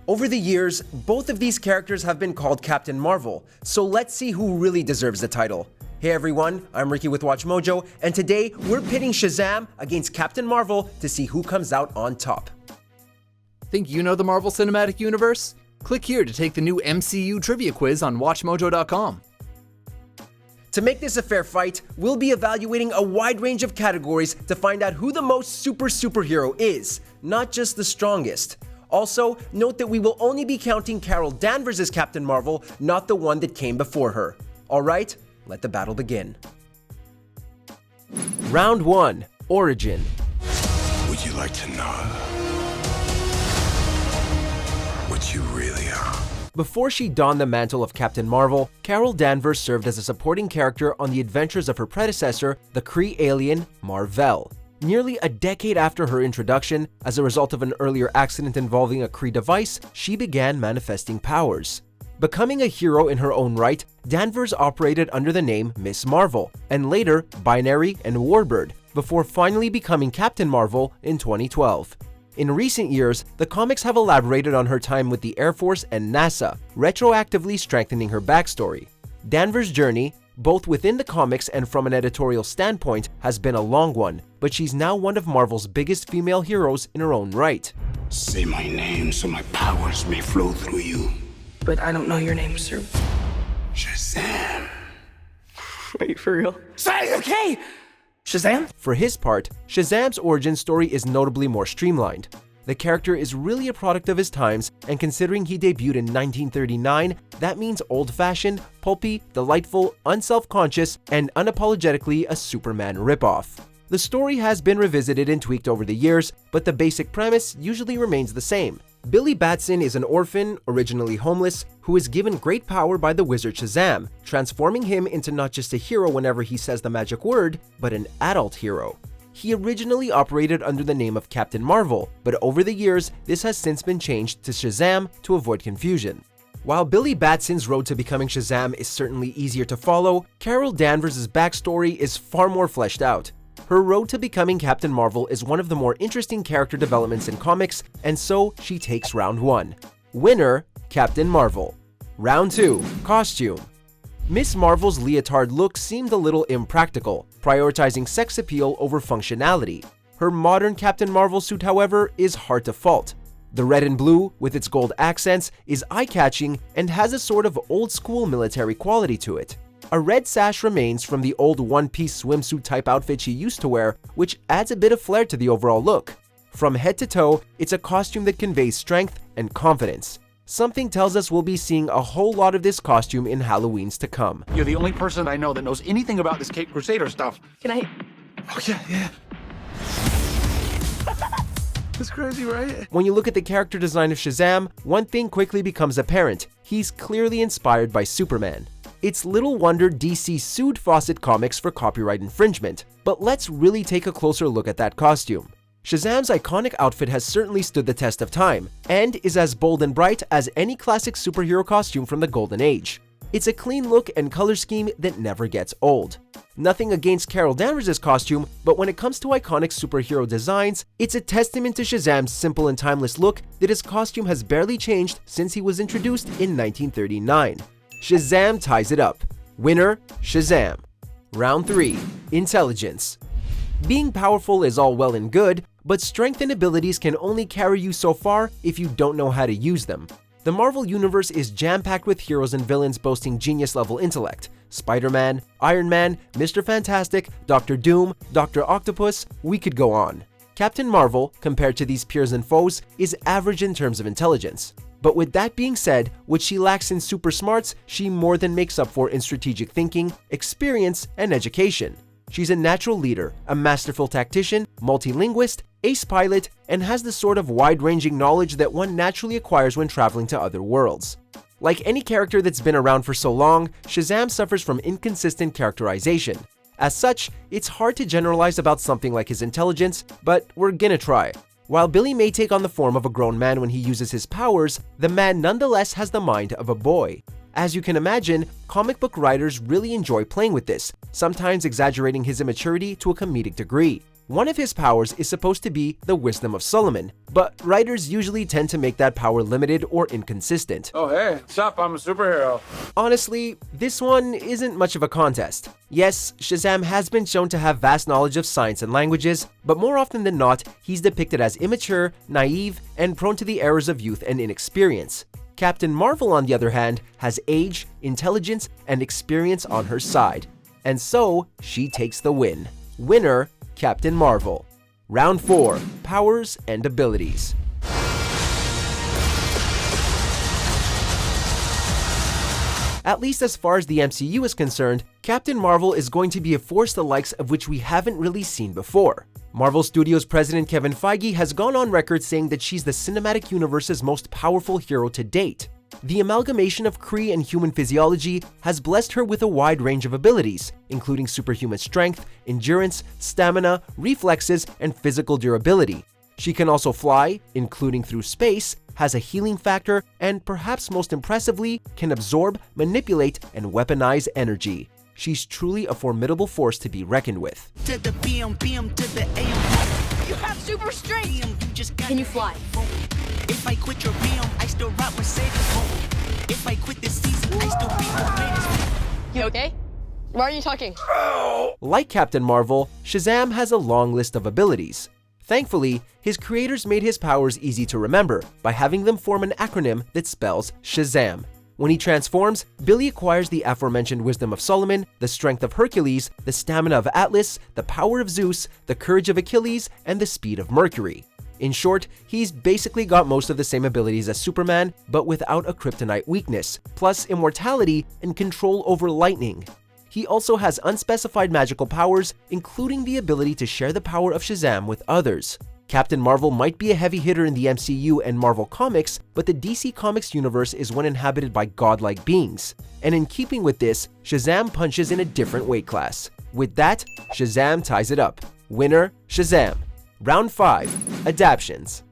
Over the years, both of these characters have been called Captain Marvel, so let's see who really deserves the title. Hey everyone, I'm Ricky with WatchMojo, and today we're pitting Shazam against Captain Marvel to see who comes out on top. Think you know the Marvel Cinematic Universe? Click here to take the new MCU trivia quiz on WatchMojo.com. To make this a fair fight, we'll be evaluating a wide range of categories to find out who the most superhero is, not just the strongest. Also, note that we will only be counting Carol Danvers as Captain Marvel, not the one that came before her. Alright, let the battle begin. Round 1. Origin. Would you like to know what you really are? Before she donned the mantle of Captain Marvel, Carol Danvers served as a supporting character on the adventures of her predecessor, the Kree alien mar-vell. Nearly a decade after her introduction, as a result of an earlier accident involving a Kree device, she began manifesting powers. Becoming a hero in her own right, Danvers operated under the name Miss Marvel, and later Binary and Warbird, before finally becoming Captain Marvel in 2012. In recent years, the comics have elaborated on her time with the Air Force and NASA, retroactively strengthening her backstory. Danvers' journey, both within the comics and from an editorial standpoint, has been a long one, but she's now one of Marvel's biggest female heroes in her own right. Say my name so my powers may flow through you. But I don't know your name, sir. Shazam. Wait, for real? Say, okay! Shazam? For his part, Shazam's origin story is notably more streamlined. The character is really a product of his times, and considering he debuted in 1939, that means old-fashioned, pulpy, delightful, unself-conscious, and unapologetically a Superman ripoff. The story has been revisited and tweaked over the years, but the basic premise usually remains the same. Billy Batson is an orphan, originally homeless, who is given great power by the wizard Shazam, transforming him into not just a hero whenever he says the magic word, but an adult hero. He originally operated under the name of Captain Marvel, but over the years, this has since been changed to Shazam to avoid confusion. While Billy Batson's road to becoming Shazam is certainly easier to follow, Carol Danvers' backstory is far more fleshed out. Her road to becoming Captain Marvel is one of the more interesting character developments in comics, and so she takes round 1. Winner, Captain Marvel. Round 2. Costume. Miss Marvel's leotard look seemed a little impractical, prioritizing sex appeal over functionality. Her modern Captain Marvel suit, however, is hard to fault. The red and blue, with its gold accents, is eye-catching and has a sort of old-school military quality to it. A red sash remains from the old one-piece swimsuit type outfit she used to wear, which adds a bit of flair to the overall look. From head to toe, it's a costume that conveys strength and confidence. Something tells us we'll be seeing a whole lot of this costume in Halloweens to come. You're the only person I know that knows anything about this Cape Crusader stuff. Can I? Oh, yeah. It's crazy, right? When you look at the character design of Shazam, one thing quickly becomes apparent. He's clearly inspired by Superman. It's little wonder DC sued Fawcett Comics for copyright infringement, but let's really take a closer look at that costume. Shazam's iconic outfit has certainly stood the test of time, and is as bold and bright as any classic superhero costume from the Golden Age. It's a clean look and color scheme that never gets old. Nothing against Carol Danvers' costume, but when it comes to iconic superhero designs, it's a testament to Shazam's simple and timeless look that his costume has barely changed since he was introduced in 1939. Shazam ties it up. Winner, Shazam. Round 3. Intelligence. Being powerful is all well and good, but strength and abilities can only carry you so far if you don't know how to use them. The Marvel Universe is jam-packed with heroes and villains boasting genius-level intellect. Spider-Man, Iron Man, Mr. Fantastic, Doctor Doom, Dr. Octopus, we could go on. Captain Marvel, compared to these peers and foes, is average in terms of intelligence. But with that being said, what she lacks in super smarts, she more than makes up for in strategic thinking, experience, and education. She's a natural leader, a masterful tactician, multilinguist, ace pilot, and has the sort of wide-ranging knowledge that one naturally acquires when traveling to other worlds. Like any character that's been around for so long, Shazam suffers from inconsistent characterization. As such, it's hard to generalize about something like his intelligence, but we're gonna try. While Billy may take on the form of a grown man when he uses his powers, the man nonetheless has the mind of a boy. As you can imagine, comic book writers really enjoy playing with this, sometimes exaggerating his immaturity to a comedic degree. One of his powers is supposed to be the Wisdom of Solomon, but writers usually tend to make that power limited or inconsistent. Oh, hey, what's up? I'm a superhero. Honestly, this one isn't much of a contest. Yes, Shazam has been shown to have vast knowledge of science and languages, but more often than not, he's depicted as immature, naive, and prone to the errors of youth and inexperience. Captain Marvel, on the other hand, has age, intelligence, and experience on her side. And so, she takes the win. Winner, Captain Marvel. Round 4. Powers and Abilities. At least as far as the MCU is concerned, Captain Marvel is going to be a force the likes of which we haven't really seen before. Marvel Studios president Kevin Feige has gone on record saying that she's the cinematic universe's most powerful hero to date. The amalgamation of Kree and human physiology has blessed her with a wide range of abilities, including superhuman strength, endurance, stamina, reflexes, and physical durability. She can also fly, including through space, has a healing factor, and perhaps most impressively, can absorb, manipulate, and weaponize energy. She's truly a formidable force to be reckoned with. To the BM, to the AM. You have super strength! Can you fly? If I quit your BM, I still rock Mercedes. If I quit this season, I still be the greatest. You okay? Why are you talking? Like Captain Marvel, Shazam has a long list of abilities. Thankfully, his creators made his powers easy to remember by having them form an acronym that spells Shazam. When he transforms, Billy acquires the aforementioned Wisdom of Solomon, the Strength of Hercules, the Stamina of Atlas, the Power of Zeus, the Courage of Achilles, and the Speed of Mercury. In short, he's basically got most of the same abilities as Superman, but without a kryptonite weakness, plus immortality and control over lightning. He also has unspecified magical powers, including the ability to share the power of Shazam with others. Captain Marvel might be a heavy hitter in the MCU and Marvel Comics, but the DC Comics universe is one inhabited by godlike beings. And in keeping with this, Shazam punches in a different weight class. With that, Shazam ties it up. Winner, Shazam. Round 5. Adaptations.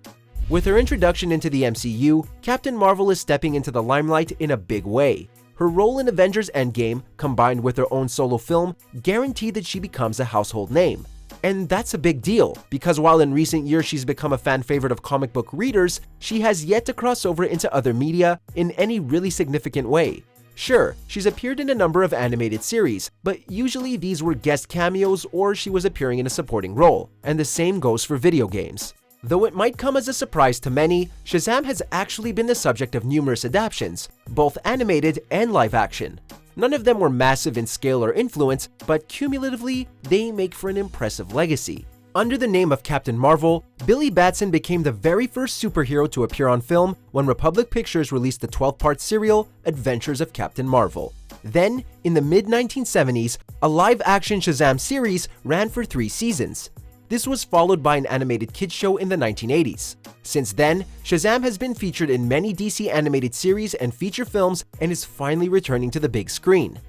With her introduction into the MCU, Captain Marvel is stepping into the limelight in a big way. Her role in Avengers Endgame, combined with her own solo film, guaranteed that she becomes a household name. And that's a big deal, because while in recent years she's become a fan favorite of comic book readers, she has yet to cross over into other media in any really significant way. Sure, she's appeared in a number of animated series, but usually these were guest cameos or she was appearing in a supporting role, and the same goes for video games. Though it might come as a surprise to many, Shazam has actually been the subject of numerous adaptations, both animated and live action. None of them were massive in scale or influence, but cumulatively, they make for an impressive legacy. Under the name of Captain Marvel, Billy Batson became the very first superhero to appear on film when Republic Pictures released the 12-part serial Adventures of Captain Marvel. Then, in the mid-1970s, a live-action Shazam series ran for 3 seasons. This was followed by an animated kids show in the 1980s. Since then, Shazam has been featured in many DC animated series and feature films and is finally returning to the big screen.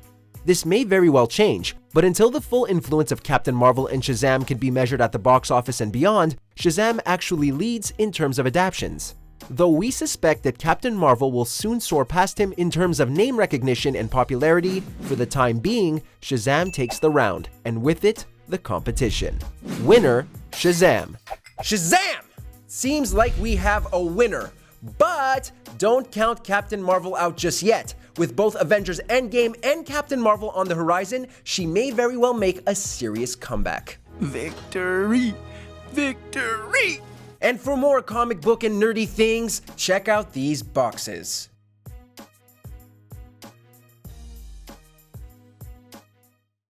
This may very well change, but until the full influence of Captain Marvel and Shazam can be measured at the box office and beyond, Shazam actually leads in terms of adaptations. Though we suspect that Captain Marvel will soon soar past him in terms of name recognition and popularity, for the time being, Shazam takes the round, and with it, the competition. Winner, Shazam. Shazam! Seems like we have a winner, but don't count Captain Marvel out just yet. With both Avengers Endgame and Captain Marvel on the horizon, she may very well make a serious comeback. Victory! Victory! And for more comic book and nerdy things, check out these boxes.